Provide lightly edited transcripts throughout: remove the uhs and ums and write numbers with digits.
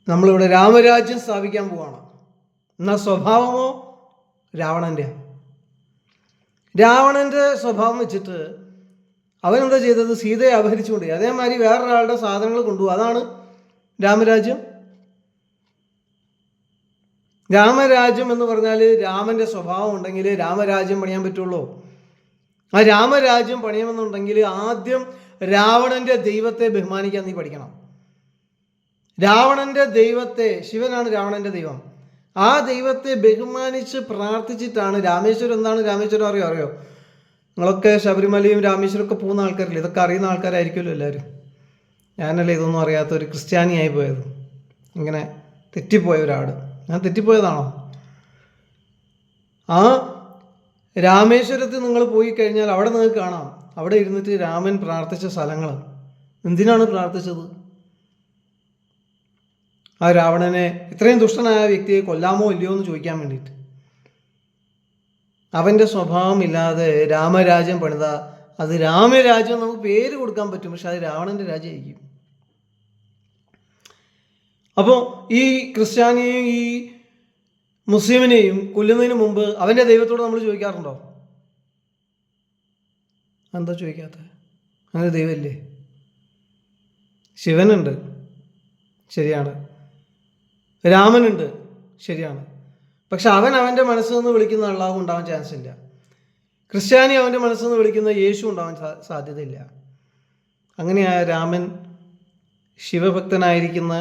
നമ്മളിവിടെ രാമരാജ്യം സ്ഥാപിക്കാൻ പോവാണ്. എന്നാൽ സ്വഭാവമോ രാവണൻ്റെ സ്വഭാവം വെച്ചിട്ട് അവനെന്താ ചെയ്തത്? സീതയെ അപഹരിച്ചുകൊണ്ട് അതേമാതിരി വേറൊരാളുടെ സാധനങ്ങൾ കൊണ്ടുപോകും. അതാണ് രാമരാജ്യം. രാമരാജ്യം എന്ന് പറഞ്ഞാൽ രാമൻ്റെ സ്വഭാവം ഉണ്ടെങ്കിൽ രാമരാജ്യം പണിയാൻ പറ്റുള്ളൂ. ആ രാമരാജ്യം പണിയണമെന്നുണ്ടെങ്കിൽ ആദ്യം രാവണൻ്റെ ദൈവത്തെ ബഹുമാനിക്കാൻ നീ പഠിക്കണം. രാവണൻ്റെ ദൈവത്തെ, ശിവനാണ് രാവണൻ്റെ ദൈവം, ആ ദൈവത്തെ ബഹുമാനിച്ച് പ്രാർത്ഥിച്ചിട്ടാണ് രാമേശ്വരം. എന്താണ് രാമേശ്വരം അറിയോ? നിങ്ങളൊക്കെ ശബരിമലയും രാമേശ്വരമൊക്കെ പോകുന്ന ആൾക്കാരില്ല, ഇതൊക്കെ അറിയുന്ന ആൾക്കാരായിരിക്കുമല്ലോ എല്ലാവരും. ഞാനല്ലേ ഇതൊന്നും അറിയാത്ത ഒരു ക്രിസ്ത്യാനിയായി പോയത്, ഇങ്ങനെ തെറ്റിപ്പോയ ഒരാട്. ഞാൻ തെറ്റിപ്പോയതാണോ? ആ രാമേശ്വരത്തിൽ നിങ്ങൾ പോയി കഴിഞ്ഞാൽ അവിടെ നിങ്ങൾക്ക് കാണാം, അവിടെ ഇരുന്നിട്ട് രാമൻ പ്രാർത്ഥിച്ച സ്ഥലങ്ങൾ. എന്തിനാണ് പ്രാർത്ഥിച്ചത്? ആ രാവണനെ, ഇത്രയും ദുഷ്ടനായ വ്യക്തിയെ കൊല്ലാമോ ഇല്ലയോ എന്ന് ചോദിക്കാൻ വേണ്ടിയിട്ട്. അവൻ്റെ സ്വഭാവമില്ലാതെ രാമരാജ്യം പണിത അത് രാമരാജ്യം നമുക്ക് പേര് കൊടുക്കാൻ പറ്റും, പക്ഷെ അത് രാവണൻ്റെ രാജ്യമായിരിക്കും. അപ്പോൾ ഈ ക്രിസ്ത്യാനിയെയും ഈ മുസ്ലിമിനെയും കൊല്ലുന്നതിന് മുമ്പ് അവൻ്റെ ദൈവത്തോട് നമ്മൾ ചോദിക്കാറുണ്ടോ? എന്താ ചോദിക്കാത്തത്? അങ്ങനെ ദൈവമില്ലേ? ശിവനുണ്ട്, ശരിയാണ്. രാമനുണ്ട്, ശരിയാണ്. പക്ഷെ അവൻ്റെ മനസ്സിൽ നിന്ന് വിളിക്കുന്ന അള്ളാഹു ഉണ്ടാവാൻ ചാൻസ് ഇല്ല. ക്രിസ്ത്യാനി അവൻ്റെ മനസ്സിൽ നിന്ന് വിളിക്കുന്ന യേശു ഉണ്ടാവാൻ സാധ്യതയില്ല. അങ്ങനെയായ രാമൻ ശിവഭക്തനായിരിക്കുന്ന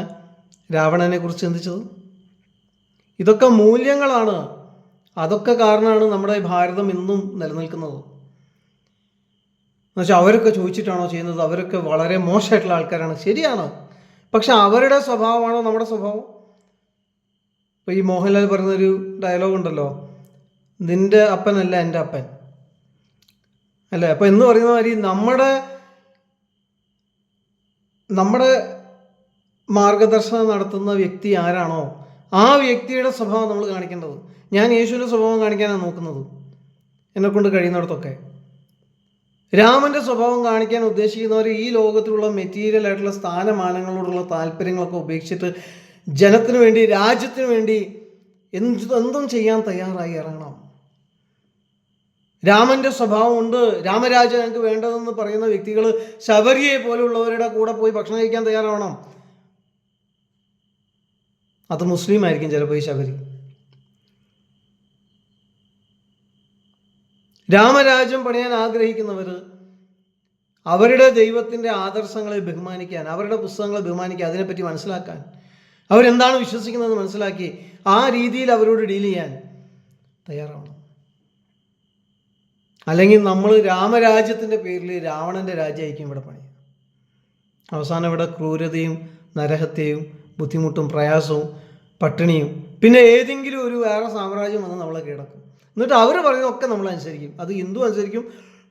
രാവണനെ കുറിച്ച് ചിന്തിച്ചത്. ഇതൊക്കെ മൂല്യങ്ങളാണ്. അതൊക്കെ കാരണമാണ് നമ്മുടെ ഭാരതം ഇന്നും നിലനിൽക്കുന്നത്. എന്നുവെച്ചാൽ അവരൊക്കെ ചോദിച്ചിട്ടാണോ ചെയ്യുന്നത്? അവരൊക്കെ വളരെ മോശമായിട്ടുള്ള ആൾക്കാരാണ്, ശരിയാണ്. പക്ഷെ അവരുടെ സ്വഭാവമാണോ നമ്മുടെ സ്വഭാവം? ഇപ്പോൾ ഈ മോഹൻലാൽ പറയുന്നൊരു ഡയലോഗ് ഉണ്ടല്ലോ, നിൻ്റെ അപ്പനല്ല എൻ്റെ അപ്പൻ അല്ലേ? അപ്പോൾ എന്ന് പറയുന്ന മാതിരി നമ്മുടെ മാർഗദർശനം നടത്തുന്ന വ്യക്തി ആരാണോ ആ വ്യക്തിയുടെ സ്വഭാവം നമ്മൾ കാണിക്കേണ്ടത്. ഞാൻ യേശുവിൻ്റെ സ്വഭാവം കാണിക്കാനാണ് നോക്കുന്നത് എന്നെക്കൊണ്ട് കഴിയുന്നിടത്തൊക്കെ. രാമൻ്റെ സ്വഭാവം കാണിക്കാൻ ഉദ്ദേശിക്കുന്നവർ ഈ ലോകത്തിലുള്ള മെറ്റീരിയൽ ആയിട്ടുള്ള സ്ഥാനമാനങ്ങളോടുള്ള താല്പര്യങ്ങളൊക്കെ ഉപേക്ഷിച്ചിട്ട് ജനത്തിനു വേണ്ടി, രാജ്യത്തിനു വേണ്ടി എന്തും ചെയ്യാൻ തയ്യാറായി ഇറങ്ങണം. രാമൻ്റെ സ്വഭാവമുണ്ട്, രാമരാജ്യം ഞങ്ങൾക്ക് വേണ്ടതെന്ന് പറയുന്ന വ്യക്തികൾ ശബരിയെ പോലുള്ളവരുടെ കൂടെ പോയി ഭക്ഷണം കഴിക്കാൻ തയ്യാറാവണം. അത് മുസ്ലിം ആയിരിക്കും ചിലപ്പോൾ ഈ ശബരി. രാമരാജ്യം പണിയാൻ ആഗ്രഹിക്കുന്നവർ അവരുടെ ദൈവത്തിൻ്റെ ആദർശങ്ങളെ ബഹുമാനിക്കാൻ, അവരുടെ പുസ്തകങ്ങളെ ബഹുമാനിക്കാൻ, അതിനെപ്പറ്റി മനസ്സിലാക്കാൻ, അവരെന്താണ് വിശ്വസിക്കുന്നതെന്ന് മനസ്സിലാക്കി ആ രീതിയിൽ അവരോട് ഡീൽ ചെയ്യാൻ തയ്യാറാവണം. അല്ലെങ്കിൽ നമ്മൾ രാമരാജ്യത്തിൻ്റെ പേരിൽ രാവണൻ്റെ രാജ്യമായിരിക്കും ഇവിടെ പണി. അവസാനം ഇവിടെ ക്രൂരതയും നരഹത്യയും ബുദ്ധിമുട്ടും പ്രയാസവും പട്ടിണിയും, പിന്നെ ഏതെങ്കിലും ഒരു വേറെ സാമ്രാജ്യം വന്ന് നമ്മളെ കീഴടക്കും. എന്നിട്ട് അവർ പറയുന്നതൊക്കെ നമ്മൾ അനുസരിക്കും. അത് ഹിന്ദു അനുസരിക്കും,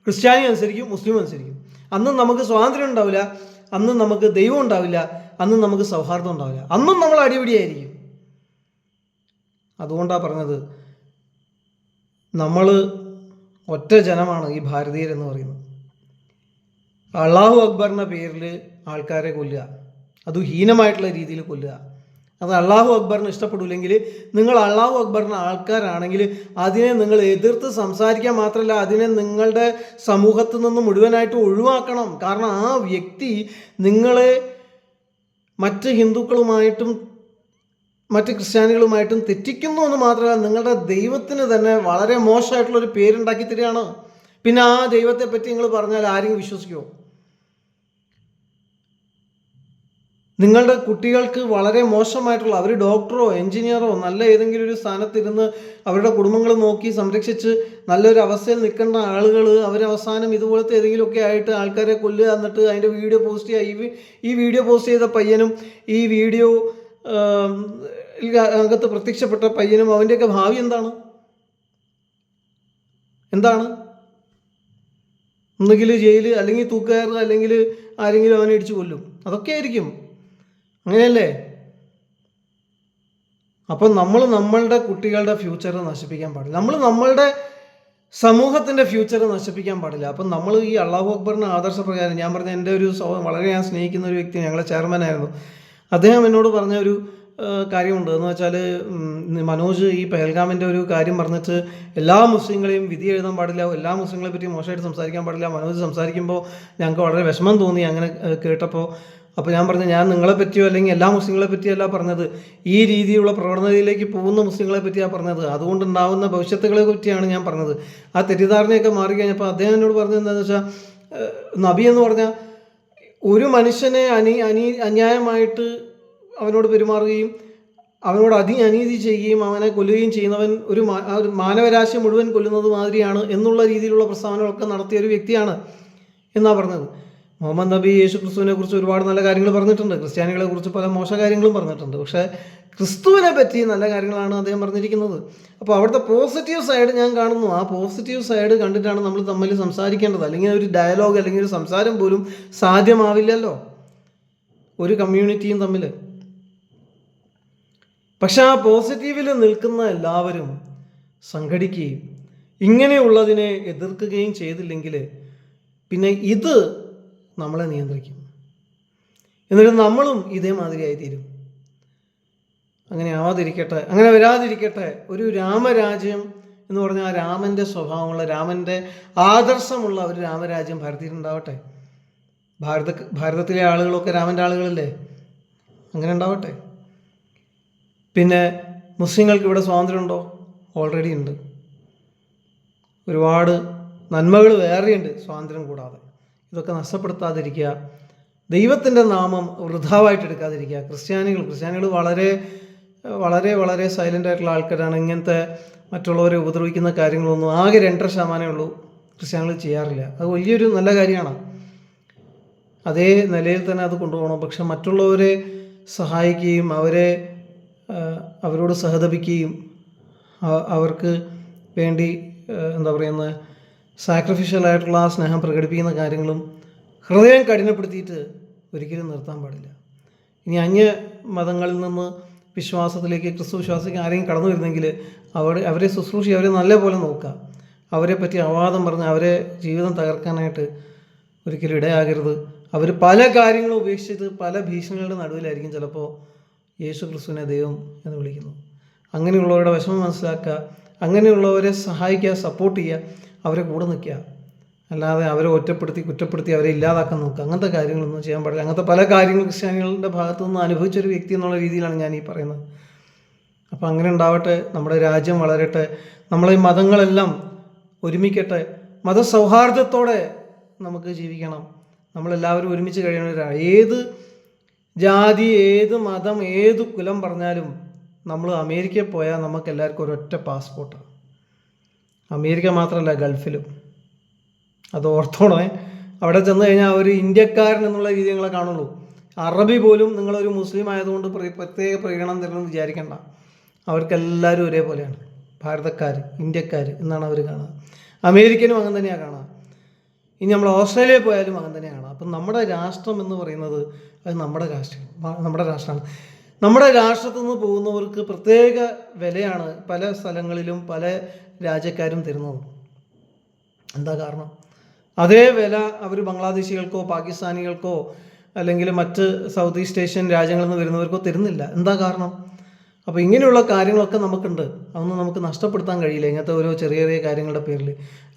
ക്രിസ്ത്യാനി അനുസരിക്കും, മുസ്ലിം അനുസരിക്കും. അന്നും നമുക്ക് സ്വാതന്ത്ര്യം ഉണ്ടാവില്ല, അന്നും നമുക്ക് ദൈവം ഉണ്ടാവില്ല, അന്നും നമുക്ക് സൗഹാർദ്ദം ഉണ്ടാവില്ല, അന്നും നമ്മൾ അടിപിടിയായിരിക്കും. അതുകൊണ്ടാണ് പറഞ്ഞത്, നമ്മൾ ഒറ്റ ജനമാണ് ഈ ഭാരതീയരെന്ന് പറയുന്നത്. അള്ളാഹു അക്ബറിൻ്റെ പേരിൽ ആൾക്കാരെ കൊല്ലുക, അത് ഹീനമായിട്ടുള്ള രീതിയിൽ കൊല്ലുക, അത് അള്ളാഹു അക്ബറിന് ഇഷ്ടപ്പെടില്ലെങ്കിൽ, നിങ്ങൾ അള്ളാഹു അക്ബറിന് ആൾക്കാരാണെങ്കിൽ അതിനെ നിങ്ങൾ എതിർത്ത് സംസാരിക്കാൻ മാത്രമല്ല, അതിനെ നിങ്ങളുടെ സമൂഹത്തിൽ നിന്ന് മുഴുവനായിട്ട് ഒഴിവാക്കണം. കാരണം ആ വ്യക്തി നിങ്ങളെ മറ്റ് ഹിന്ദുക്കളുമായിട്ടും മറ്റ് ക്രിസ്ത്യാനികളുമായിട്ടും തെറ്റിക്കുന്നു എന്ന് മാത്രമല്ല, നിങ്ങളുടെ ദൈവത്തിന് തന്നെ വളരെ മോശമായിട്ടുള്ളൊരു പേരുണ്ടാക്കി തരികയാണ്. പിന്നെ ആ ദൈവത്തെ പറ്റി നിങ്ങൾ പറഞ്ഞാൽ ആരെങ്കിലും വിശ്വസിക്കുമോ? നിങ്ങളുടെ കുട്ടികൾക്ക് വളരെ മോശമായിട്ടുള്ള, അവർ ഡോക്ടറോ എൻജിനീയറോ നല്ല ഏതെങ്കിലും ഒരു സ്ഥാനത്തിരുന്ന് അവരുടെ കുടുംബങ്ങൾ നോക്കി സംരക്ഷിച്ച് നല്ലൊരു അവസ്ഥയിൽ നിൽക്കേണ്ട ആളുകൾ അവരവസാനം ഇതുപോലത്തെ ഏതെങ്കിലുമൊക്കെ ആയിട്ട് ആൾക്കാരെ കൊല്ലുക, എന്നിട്ട് അതിൻ്റെ വീഡിയോ പോസ്റ്റ് ചെയ്യുക. ഈ വീഡിയോ പോസ്റ്റ് ചെയ്ത പയ്യനും ഈ വീഡിയോ അകത്ത് പ്രത്യക്ഷപ്പെട്ട പയ്യനും അവൻ്റെയൊക്കെ ഭാവി എന്താണ്? ഒന്നുകിൽ ജയിൽ, അല്ലെങ്കിൽ തൂക്കുകയറ്, അല്ലെങ്കിൽ ആരെങ്കിലും അവനെ ഇടിച്ചു കൊല്ലും. അതൊക്കെ ആയിരിക്കും, അങ്ങനെയല്ലേ? അപ്പം നമ്മൾ നമ്മളുടെ കുട്ടികളുടെ ഫ്യൂച്ചർ നശിപ്പിക്കാൻ പാടില്ല, നമ്മൾ നമ്മളുടെ സമൂഹത്തിൻ്റെ ഫ്യൂച്ചർ നശിപ്പിക്കാൻ പാടില്ല. അപ്പം നമ്മൾ ഈ അള്ളാഹു അക്ബറിൻ്റെ ആദർശപ്രകാരം, ഞാൻ പറഞ്ഞ എൻ്റെ ഒരു വളരെ ഞാൻ സ്നേഹിക്കുന്ന ഒരു വ്യക്തി, ഞങ്ങളെ ചെയർമാനായിരുന്നു, അദ്ദേഹം എന്നോട് പറഞ്ഞ ഒരു കാര്യമുണ്ട്. എന്ന് വെച്ചാൽ മനോജ് ഈ പെഹൽഗാമിൻ്റെ ഒരു കാര്യം പറഞ്ഞിട്ട് എല്ലാ മുസ്ലിങ്ങളെയും വിധി എഴുതാൻ പാടില്ല, എല്ലാ മുസ്ലിങ്ങളെ പറ്റി മോശമായിട്ട് സംസാരിക്കാൻ പാടില്ല. മനോജ് സംസാരിക്കുമ്പോൾ ഞങ്ങൾക്ക് വളരെ വിഷമം തോന്നി അങ്ങനെ കേട്ടപ്പോൾ. അപ്പോൾ ഞാൻ പറഞ്ഞു, ഞാൻ നിങ്ങളെ പറ്റിയോ അല്ലെങ്കിൽ എല്ലാ മുസ്ലിങ്ങളെ പറ്റിയല്ല പറഞ്ഞത്, ഈ രീതിയിലുള്ള പ്രവണതയിലേക്ക് പോകുന്ന മുസ്ലിങ്ങളെ പറ്റിയാണ് പറഞ്ഞത്. അതുകൊണ്ടുണ്ടാകുന്ന ഭവിഷ്യത്തുകളെ പറ്റിയാണ് ഞാൻ പറഞ്ഞത്. ആ തെറ്റിദ്ധാരണയൊക്കെ മാറി കഴിഞ്ഞപ്പോൾ അദ്ദേഹം എന്നോട് പറഞ്ഞത് എന്താണെന്ന് വെച്ചാൽ, നബി എന്ന് പറഞ്ഞാൽ ഒരു മനുഷ്യനെ അന്യായമായിട്ട് അവനോട് പെരുമാറുകയും അവനോട് അനീതി ചെയ്യുകയും അവനെ കൊല്ലുകയും ചെയ്യുന്നവൻ ഒരു മാനവരാശി മുഴുവൻ കൊല്ലുന്നത് മാതിരിയാണ് എന്നുള്ള രീതിയിലുള്ള പ്രസ്താവനകളൊക്കെ നടത്തിയ ഒരു വ്യക്തിയാണ് എന്നാണ് പറഞ്ഞത്. മുഹമ്മദ് നബി യേശു ക്രിസ്തുവിനെ കുറിച്ച് ഒരുപാട് നല്ല കാര്യങ്ങൾ പറഞ്ഞിട്ടുണ്ട്, ക്രിസ്ത്യാനികളെ കുറിച്ച് പല മോശ കാര്യങ്ങളും പറഞ്ഞിട്ടുണ്ട്. പക്ഷേ ക്രിസ്തുവിനെ പറ്റി നല്ല കാര്യങ്ങളാണ് അദ്ദേഹം പറഞ്ഞിരിക്കുന്നത്. അപ്പോൾ അവിടുത്തെ പോസിറ്റീവ് സൈഡ് ഞാൻ കാണുന്നു. ആ പോസിറ്റീവ് സൈഡ് കണ്ടിട്ടാണ് നമ്മൾ തമ്മിൽ സംസാരിക്കേണ്ടത്. അല്ലെങ്കിൽ ഒരു ഡയലോഗ് അല്ലെങ്കിൽ ഒരു സംസാരം പോലും സാധ്യമാവില്ലല്ലോ ഒരു കമ്മ്യൂണിറ്റിയും തമ്മിൽ. പക്ഷെ ആ പോസിറ്റീവിൽ നിൽക്കുന്ന എല്ലാവരും സംഘടിക്കുകയും ഇങ്ങനെയുള്ളതിനെ എതിർക്കുകയും ചെയ്തില്ലെങ്കിൽ പിന്നെ ഇത് നമ്മളെ നിയന്ത്രിക്കും. എന്നിട്ട് നമ്മളും ഇതേമാതിരിയായി തീരും. അങ്ങനെ ആവാതിരിക്കട്ടെ, അങ്ങനെ വരാതിരിക്കട്ടെ. ഒരു രാമരാജ്യം എന്ന് പറഞ്ഞാൽ ആ രാമൻ്റെ സ്വഭാവമുള്ള, രാമൻ്റെ ആദർശമുള്ള ഒരു രാമരാജ്യം ഭാരതത്തിലുണ്ടാവട്ടെ. ഭാരതത്തിലെ ആളുകളൊക്കെ രാമൻ്റെ ആളുകളല്ലേ, അങ്ങനെ ഉണ്ടാവട്ടെ. പിന്നെ മുസ്ലിങ്ങൾക്ക് ഇവിടെ സ്വാതന്ത്ര്യമുണ്ടോ? ഓൾറെഡി ഉണ്ട്. ഒരുപാട് നന്മകൾ വേറെയുണ്ട് സ്വാതന്ത്ര്യം കൂടാതെ. ഇതൊക്കെ നഷ്ടപ്പെടുത്താതിരിക്കുക, ദൈവത്തിൻ്റെ നാമം വൃഥാവായിട്ട് എടുക്കാതിരിക്കുക. ക്രിസ്ത്യാനികൾ വളരെ വളരെ വളരെ സൈലൻ്റ് ആയിട്ടുള്ള ആൾക്കാരാണ്. ഇങ്ങനത്തെ മറ്റുള്ളവരെ ഉപദ്രവിക്കുന്ന കാര്യങ്ങളൊന്നും ആകെ 2% ഉള്ളൂ ക്രിസ്ത്യാനികൾ ചെയ്യാറില്ല. അത് വലിയൊരു നല്ല കാര്യമാണ്. അതേ നിലയിൽ തന്നെ അത് കൊണ്ടുപോകണം. പക്ഷെ മറ്റുള്ളവരെ സഹായിക്കുകയും അവരോട് സഹതപിക്കുകയും അവർക്ക് വേണ്ടി എന്താ പറയുന്നത് സാക്രിഫിഷ്യലായിട്ടുള്ള ആ സ്നേഹം പ്രകടിപ്പിക്കുന്ന കാര്യങ്ങളും ഹൃദയം കഠിനപ്പെടുത്തിയിട്ട് ഒരിക്കലും നിർത്താൻ പാടില്ല. ഇനി അന്യ മതങ്ങളിൽ നിന്ന് വിശ്വാസത്തിലേക്ക്, ക്രിസ്തു വിശ്വാസത്തിലേക്ക് ആരെയും കടന്നു വരുന്നെങ്കിൽ അവരെ ശുശ്രൂഷി, അവരെ നല്ലപോലെ നോക്കുക. അവരെ പറ്റി അവാദം പറഞ്ഞ് അവരെ ജീവിതം തകർക്കാനായിട്ട് ഒരിക്കലും ഇടയാകരുത്. അവർ പല കാര്യങ്ങളും ഉപേക്ഷിച്ചിട്ട് പല ഭീഷണികളുടെ നടുവിലായിരിക്കും ചിലപ്പോൾ യേശു ക്രിസ്തുവിനെ ദൈവം എന്ന് വിളിക്കുന്നു. അങ്ങനെയുള്ളവരുടെ വിഷമം മനസ്സിലാക്കുക, അങ്ങനെയുള്ളവരെ സഹായിക്കുക, സപ്പോർട്ട് ചെയ്യുക, അവരെ കൂടെ നിൽക്കുക. അല്ലാതെ അവരെ ഒറ്റപ്പെടുത്തി കുറ്റപ്പെടുത്തി അവരെ ഇല്ലാതാക്കാൻ നോക്കുക. അങ്ങനത്തെ കാര്യങ്ങളൊന്നും ചെയ്യാൻ പാടില്ല. അങ്ങനത്തെ പല കാര്യങ്ങളും ക്രിസ്ത്യാനികളുടെ ഭാഗത്തു നിന്ന് അനുഭവിച്ചൊരു വ്യക്തി എന്നുള്ള രീതിയിലാണ് ഞാൻ ഈ പറയുന്നത്. അപ്പോൾ അങ്ങനെ ഉണ്ടാവട്ടെ, നമ്മുടെ രാജ്യം വളരട്ടെ, നമ്മളെ മതങ്ങളെല്ലാം ഒരുമിക്കട്ടെ, മതസൗഹാർദ്ദത്തോടെ നമുക്ക് ജീവിക്കണം. നമ്മളെല്ലാവരും ഒരുമിച്ച് കഴിയണവരാണ്. ഏത് ജാതി, ഏത് മതം, ഏത് കുലം പറഞ്ഞാലും നമ്മൾ അമേരിക്കയിൽ പോയാൽ നമുക്ക് എല്ലാവർക്കും ഒരൊറ്റ പാസ്പോർട്ടാണ്. അമേരിക്ക മാത്രമല്ല, ഗൾഫിലും. അത് ഓർത്തോണേ. അവിടെ ചെന്ന് കഴിഞ്ഞാൽ ഒരു ഇന്ത്യക്കാരൻ എന്നുള്ള രീതി നിങ്ങളെ കാണുള്ളൂ. അറബി പോലും നിങ്ങളൊരു മുസ്ലിം ആയതുകൊണ്ട് പ്രത്യേക പരിഗണന തരണമെന്ന് വിചാരിക്കേണ്ട. അവർക്കെല്ലാവരും ഒരേപോലെയാണ്. ഭാരതക്കാർ, ഇന്ത്യക്കാർ എന്നാണ് അവർ കാണുക. അമേരിക്കനും അങ്ങനെ തന്നെയാണ് കാണുക. ഇനി നമ്മൾ ഓസ്ട്രേലിയയിൽ പോയാലും അങ്ങനെ തന്നെയാണ്. അപ്പം നമ്മുടെ രാഷ്ട്രം എന്ന് പറയുന്നത് അത് നമ്മുടെ രാഷ്ട്രമാണ്. നമ്മുടെ രാഷ്ട്രത്തിൽ നിന്ന് പോകുന്നവർക്ക് പ്രത്യേക വിലയാണ് പല സ്ഥലങ്ങളിലും പല രാജ്യക്കാരും തരുന്നത്. എന്താ കാരണം? അതേ വില അവർ ബംഗ്ലാദേശികൾക്കോ പാകിസ്ഥാനികൾക്കോ അല്ലെങ്കിൽ മറ്റ് സൗത്ത് ഈസ്റ്റ് ഏഷ്യൻ രാജ്യങ്ങളിൽ നിന്ന് വരുന്നവർക്കോ തരുന്നില്ല. എന്താ കാരണം? അപ്പോൾ ഇങ്ങനെയുള്ള കാര്യങ്ങളൊക്കെ നമുക്കുണ്ട്. അതൊന്നും നമുക്ക് നഷ്ടപ്പെടുത്താൻ കഴിയില്ല ഇങ്ങനത്തെ ഓരോ ചെറിയ ചെറിയ കാര്യങ്ങളുടെ പേരിൽ.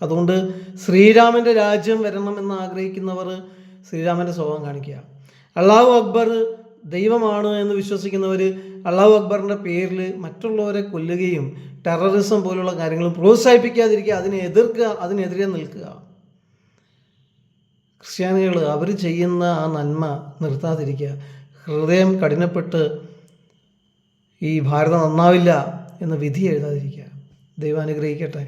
അതുകൊണ്ട് ശ്രീരാമൻ്റെ രാജ്യം വരണം എന്ന് ആഗ്രഹിക്കുന്നവർ ശ്രീരാമൻ്റെ സ്വഭാവം കാണിക്കുക. അള്ളാഹു അക്ബർ ദൈവമാണ് എന്ന് വിശ്വസിക്കുന്നവർ അള്ളാഹു അക്ബറിൻ്റെ പേരിൽ മറ്റുള്ളവരെ കൊല്ലുകയും ടെററിസം പോലുള്ള കാര്യങ്ങൾ പ്രോത്സാഹിപ്പിക്കാതിരിക്കുക, അതിനെ എതിർക്കുക, അതിനെതിരെ നിൽക്കുക. ക്രിസ്ത്യാനികൾ അവർ ചെയ്യുന്ന ആ നന്മ നിർത്താതിരിക്കുക. ഹൃദയം കഠിനപ്പെട്ട് ഈ ഭാരതം നന്നാവില്ല എന്ന് വിധി എഴുതാതിരിക്കുക. ദൈവം അനുഗ്രഹിക്കട്ടെ.